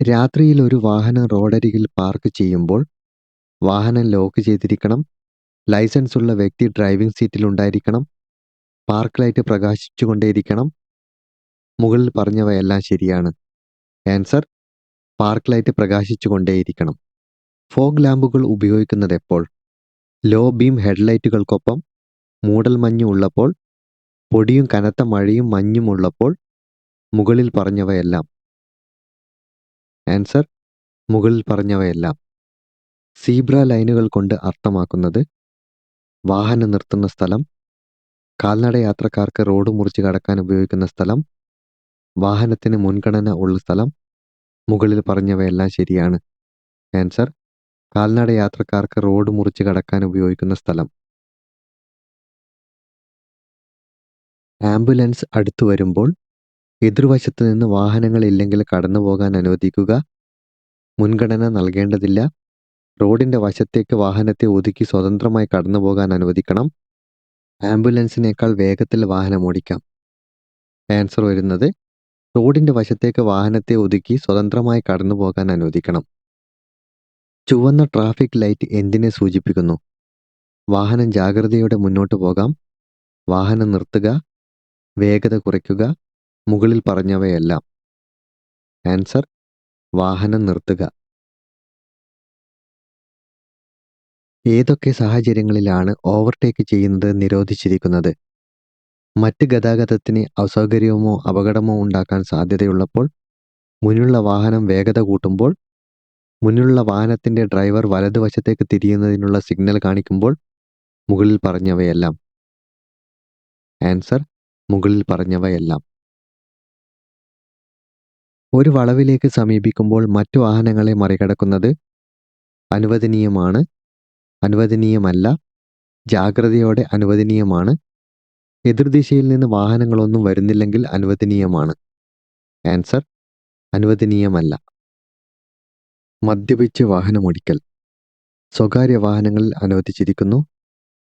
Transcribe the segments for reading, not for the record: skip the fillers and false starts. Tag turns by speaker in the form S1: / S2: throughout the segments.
S1: രാത്രിയിൽ ഒരു വാഹനം റോഡരികിൽ പാർക്ക് ചെയ്യുമ്പോൾ വാഹനം ലോക്ക് ചെയ്തിരിക്കണം, ലൈസൻസ് ഉള്ള വ്യക്തി ഡ്രൈവിംഗ് സീറ്റിൽ ഉണ്ടായിരിക്കണം, പാർക്ക് ലൈറ്റ് പ്രകാശിച്ചുകൊണ്ടേയിരിക്കണം. മുകളിൽ പറഞ്ഞവയെല്ലാം ശരിയാണ്. ആൻസർ: പാർക്ക് ലൈറ്റ് പ്രകാശിച്ചുകൊണ്ടേയിരിക്കണം. ഫോഗ് ലാമ്പുകൾ ഉപയോഗിക്കുന്നത് എപ്പോൾ? ലോ ബീം ഹെഡ്ലൈറ്റുകൾക്കൊപ്പം, മൂടൽമഞ്ഞ് ഉള്ളപ്പോൾ, പൊടിയും കനത്ത മഴയും മഞ്ഞും ഉള്ളപ്പോൾ. മുകളിൽ പറഞ്ഞവയെല്ലാം. ആൻസർ: മുകളിൽ പറഞ്ഞവയെല്ലാം. സീബ്ര ലൈനുകൾ കൊണ്ട് അർത്ഥമാക്കുന്നത് വാഹനം നിർത്തുന്ന സ്ഥലം, കാൽനട യാത്രക്കാർക്ക് റോഡ് മുറിച്ച് കടക്കാൻ ഉപയോഗിക്കുന്ന സ്ഥലം, വാഹനത്തിന് മുൻഗണന ഉള്ള സ്ഥലം. മുകളിൽ പറഞ്ഞവയെല്ലാം ശരിയാണ്. ആൻസർ: കാൽനട യാത്രക്കാർക്ക് റോഡ് മുറിച്ച് കടക്കാൻ ഉപയോഗിക്കുന്ന സ്ഥലം. ആംബുലൻസ് അടുത്തു വരുമ്പോൾ എതിർവശത്ത് നിന്ന് വാഹനങ്ങൾ ഇല്ലെങ്കിൽ കടന്നു പോകാൻ അനുവദിക്കുക, മുൻഗണന നൽകേണ്ടതില്ല, റോഡിൻ്റെ വശത്തേക്ക് വാഹനത്തെ ഒതുക്കി സ്വതന്ത്രമായി കടന്നു പോകാൻ അനുവദിക്കണം, ആംബുലൻസിനേക്കാൾ വേഗത്തിൽ വാഹനം ഓടിക്കാം. ആൻസർ വരുന്നത് റോഡിൻ്റെ വശത്തേക്ക് വാഹനത്തെ ഒതുക്കി സ്വതന്ത്രമായി കടന്നു പോകാൻ അനുവദിക്കണം. ചുവന്ന ട്രാഫിക് ലൈറ്റ് എന്തിനെ സൂചിപ്പിക്കുന്നു? വാഹനം ജാഗ്രതയോടെ മുന്നോട്ട് പോകാം, വാഹനം നിർത്തുക, വേഗത കുറയ്ക്കുക. മുകളിൽ പറഞ്ഞവയെല്ലാം. ആൻസർ: വാഹനം നിർത്തുക. ഏതൊക്കെ സാഹചര്യങ്ങളിലാണ് ഓവർടേക്ക് ചെയ്യുന്നത് നിരോധിച്ചിരിക്കുന്നത്? മറ്റ് ഗതാഗതത്തിന് അസൗകര്യമോ അപകടമോ ഉണ്ടാക്കാൻ സാധ്യതയുള്ളപ്പോൾ, മുന്നിലുള്ള വാഹനം വേഗത കൂട്ടുമ്പോൾ, മുന്നിലുള്ള വാഹനത്തിൻ്റെ ഡ്രൈവർ വലതുവശത്തേക്ക് തിരിയുന്നതിനുള്ള സിഗ്നൽ കാണിക്കുമ്പോൾ. മുകളിൽ പറഞ്ഞവയെല്ലാം. ആൻസർ: മുകളിൽ പറഞ്ഞവയെല്ലാം. ഒരു വളവിലേക്ക് സമീപിക്കുമ്പോൾ മറ്റു വാഹനങ്ങളെ മറികടക്കുന്നത് അനുവദനീയമാണ്, അനുവദനീയമല്ല, ജാഗ്രതയോടെ അനുവദനീയമാണ്, എതിർദിശയിൽ നിന്ന് വാഹനങ്ങളൊന്നും വരുന്നില്ലെങ്കിൽ അനുവദനീയമാണ്. ആൻസർ: അനുവദനീയമല്ല. മദ്യപിച്ച് വാഹനമോടിക്കൽ സ്വകാര്യ വാഹനങ്ങളിൽ അനുവദിച്ചിരിക്കുന്നു,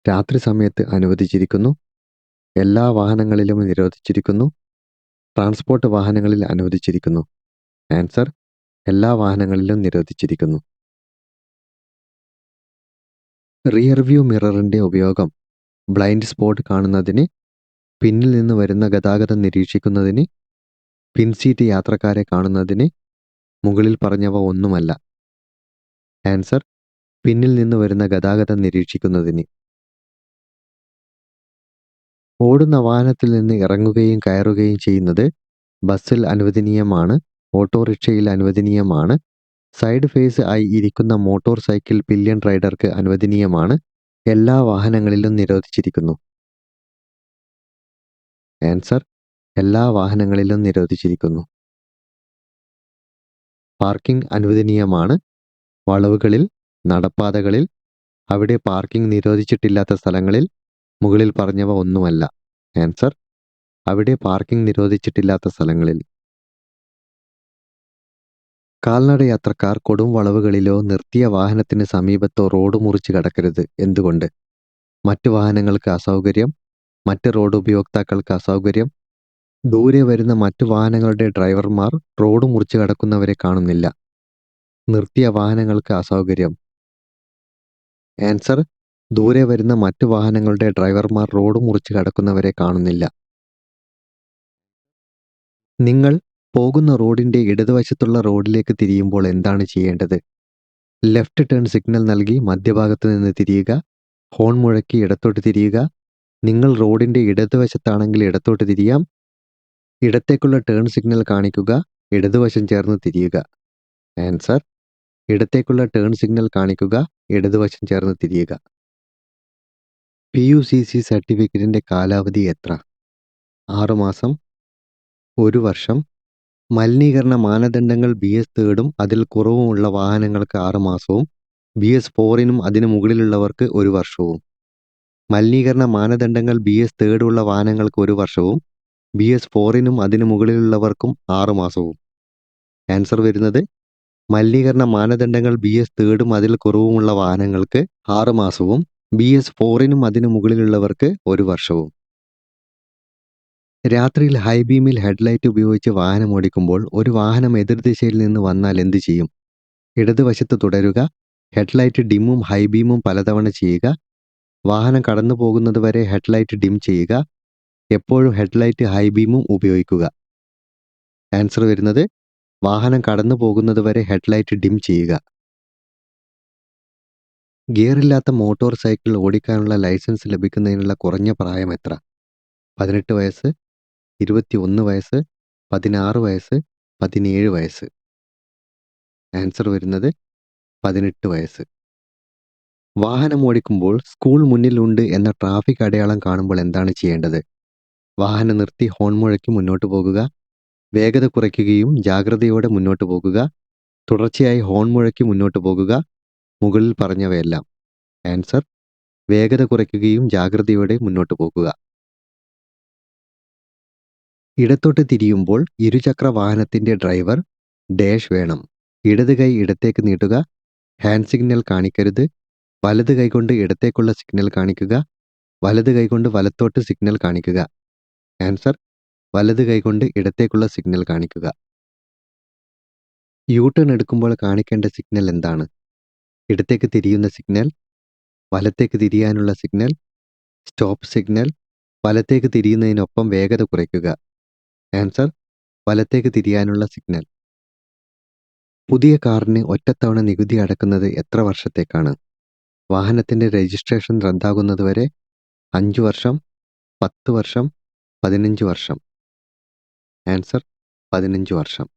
S1: രാത്രി സമയത്ത് അനുവദിച്ചിരിക്കുന്നു, എല്ലാ വാഹനങ്ങളിലും നിരോധിച്ചിരിക്കുന്നു, ട്രാൻസ്പോർട്ട് വാഹനങ്ങളിൽ അനുവദിച്ചിരിക്കുന്നു. ആൻസർ: എല്ലാ വാഹനങ്ങളിലും നിരോധിച്ചിരിക്കുന്നു. റിയർ വ്യൂ മിററിൻ്റെ ഉപയോഗം ബ്ലൈൻഡ് സ്പോട്ട് കാണുന്നതിന്, പിന്നിൽ നിന്ന് വരുന്ന ഗതാഗതം നിരീക്ഷിക്കുന്നതിന്, പിൻസീറ്റ് യാത്രക്കാരെ കാണുന്നതിന്. മുകളിൽ പറഞ്ഞവ ഒന്നുമല്ല. ആൻസർ: പിന്നിൽ നിന്ന് വരുന്ന ഗതാഗതം നിരീക്ഷിക്കുന്നതിന്. ഓടുന്ന വാഹനത്തിൽ നിന്ന് ഇറങ്ങുകയും കയറുകയും ചെയ്യുന്നത് ബസ്സിൽ അനുവദനീയമാണ്, ഓട്ടോറിക്ഷയിൽ അനുവദനീയമാണ്, സൈഡ് ഫേസ് ആയി ഇരിക്കുന്ന മോട്ടോർ സൈക്കിൾ പില്ലിയൻ റൈഡർക്ക് അനുവദനീയമാണ്, എല്ലാ വാഹനങ്ങളിലും നിരോധിച്ചിരിക്കുന്നു. ആൻസർ: എല്ലാ വാഹനങ്ങളിലും നിരോധിച്ചിരിക്കുന്നു. പാർക്കിംഗ് അനുവദനീയമാണ്, വളവുകളിൽ, നടപ്പാതകളിൽ, അവിടെ പാർക്കിംഗ് നിരോധിച്ചിട്ടില്ലാത്ത സ്ഥലങ്ങളിൽ. മുകളിൽ പറഞ്ഞവ ഒന്നുമല്ല. ആൻസർ: അവിടെ പാർക്കിംഗ് നിരോധിച്ചിട്ടില്ലാത്ത സ്ഥലങ്ങളിൽ. കാൽനട യാത്രക്കാർ കൊടും വളവുകളിലോ നിർത്തിയ വാഹനത്തിന് സമീപത്തോ റോഡ് മുറിച്ച് കടക്കരുത്. എന്തുകൊണ്ട്? മറ്റ് വാഹനങ്ങൾക്ക് അസൗകര്യം, മറ്റ് റോഡ് ഉപയോക്താക്കൾക്ക് അസൗകര്യം, ദൂരെ വരുന്ന മറ്റു വാഹനങ്ങളുടെ ഡ്രൈവർമാർ റോഡ് മുറിച്ച് കടക്കുന്നവരെ കാണുന്നില്ല. നിർത്തിയ വാഹനങ്ങൾക്ക് അസൗകര്യം. ആൻസർ: ദൂരെ വരുന്ന മറ്റു വാഹനങ്ങളുടെ ഡ്രൈവർമാർ റോഡ് മുറിച്ച് കടക്കുന്നവരെ കാണുന്നില്ല. നിങ്ങൾ പോകുന്ന റോഡിൻ്റെ ഇടതുവശത്തുള്ള റോഡിലേക്ക് തിരിയുമ്പോൾ എന്താണ് ചെയ്യേണ്ടത്? ലെഫ്റ്റ് ടേൺ സിഗ്നൽ നൽകി മധ്യഭാഗത്ത് നിന്ന് തിരിയുക, ഹോൺ മുഴക്കി ഇടത്തോട്ട് തിരിയുക. നിങ്ങൾ റോഡിൻ്റെ ഇടതുവശത്താണെങ്കിൽ ഇടത്തോട്ട് തിരിയാം, ഇടത്തേക്കുള്ള ടേൺ സിഗ്നൽ കാണിക്കുക, ഇടതുവശം ചേർന്ന് തിരിയുക. ആൻസർ: ഇടത്തേക്കുള്ള ടേൺ സിഗ്നൽ കാണിക്കുക, ഇടതുവശം ചേർന്ന് തിരിയുക. PUCC സർട്ടിഫിക്കറ്റിൻ്റെ കാലാവധി എത്ര? 6 മാസം, 1 വർഷം. മലിനീകരണ മാനദണ്ഡങ്ങൾ BS 3 അതിൽ കുറവുമുള്ള വാഹനങ്ങൾക്ക് 6 മാസവും BS 4 അതിനു മുകളിലുള്ളവർക്ക് 1 വർഷവും. മലിനീകരണ മാനദണ്ഡങ്ങൾ BS 3 ഉള്ള വാഹനങ്ങൾക്ക് 1 വർഷവും BS 4 അതിനു മുകളിലുള്ളവർക്കും 6 മാസവും. ആൻസർ വരുന്നത് മലിനീകരണ മാനദണ്ഡങ്ങൾ BS 3 അതിൽ കുറവുമുള്ള വാഹനങ്ങൾക്ക് 6 മാസവും BS 4 അതിനു മുകളിലുള്ളവർക്ക് 1 വർഷവും. രാത്രിയിൽ ഹൈ ബീമിൽ ഹെഡ്ലൈറ്റ് ഉപയോഗിച്ച് വാഹനം ഓടിക്കുമ്പോൾ ഒരു വാഹനം എതിർദിശയിൽ നിന്ന് വന്നാൽ എന്ത് ചെയ്യും? ഇടതുവശത്ത് തുടരുക, ഹെഡ്ലൈറ്റ് ഡിമ്മും ഹൈ ബീമും പലതവണ ചെയ്യുക, വാഹനം കടന്നു പോകുന്നതുവരെ ഹെഡ്ലൈറ്റ് ഡിം ചെയ്യുക, എപ്പോഴും ഹെഡ്ലൈറ്റ് ഹൈ ബീമും ഉപയോഗിക്കുക. ആൻസർ വരുന്നത് വാഹനം കടന്നു പോകുന്നതുവരെ ഹെഡ്ലൈറ്റ് ഡിം ചെയ്യുക. ഗിയറില്ലാത്ത മോട്ടോർ സൈക്കിൾ ഓടിക്കാനുള്ള ലൈസൻസ് ലഭിക്കുന്നതിനുള്ള കുറഞ്ഞ പ്രായം എത്ര? 18 വയസ്സ്, 21 വയസ്സ്, 16 വയസ്സ്, 17 വയസ്സ്. ആൻസർ വരുന്നത് 18 വയസ്സ്. വാഹനം ഓടിക്കുമ്പോൾ സ്കൂൾ മുന്നിലുണ്ട് എന്ന ട്രാഫിക് അടയാളം കാണുമ്പോൾ എന്താണ് ചെയ്യേണ്ടത്? വാഹനം നിർത്തി ഹോൺ മുഴക്കി മുന്നോട്ട് പോകുക, വേഗത കുറയ്ക്കുകയും ജാഗ്രതയോടെ മുന്നോട്ട് പോകുക, തുടർച്ചയായി ഹോൺ മുഴക്കി മുന്നോട്ട് പോകുക, മുകളിൽ പറഞ്ഞവയെല്ലാം. ആൻസർ വേഗത കുറയ്ക്കുകയും ജാഗ്രതയോടെ മുന്നോട്ട് പോകുക. ഇടത്തോട്ട് തിരിയുമ്പോൾ ഇരുചക്ര വാഹനത്തിൻ്റെ ഡ്രൈവർ ഡാഷ് വേണം. ഇടത് കൈ ഇടത്തേക്ക് നീട്ടുക, ഹാൻഡ് സിഗ്നൽ കാണിക്കരുത്, വലത് കൈകൊണ്ട് ഇടത്തേക്കുള്ള സിഗ്നൽ കാണിക്കുക, വലത് കൈകൊണ്ട് വലത്തോട്ട് സിഗ്നൽ കാണിക്കുക. ആൻസർ വലത് കൈകൊണ്ട് ഇടത്തേക്കുള്ള സിഗ്നൽ കാണിക്കുക. യു ടേൺ എടുക്കുമ്പോൾ കാണിക്കേണ്ട സിഗ്നൽ എന്താണ്? ഇടത്തേക്ക് തിരിയുന്ന സിഗ്നൽ, വലത്തേക്ക് തിരിയാനുള്ള സിഗ്നൽ, സ്റ്റോപ്പ് സിഗ്നൽ, വലത്തേക്ക് തിരിയുന്നതിനൊപ്പം വേഗത കുറയ്ക്കുക. ആൻസർ വലത്തേക്ക് തിരിയാനുള്ള സിഗ്നൽ. പുതിയ കാറിന് ഒറ്റത്തവണ നികുതി അടക്കുന്നത് എത്ര വർഷത്തേക്കാണ്? വാഹനത്തിൻ്റെ രജിസ്ട്രേഷൻ റദ്ദാകുന്നതുവരെ 5 വർഷം, 10 വർഷം, 15 വർഷം. ആൻസർ 15 വർഷം.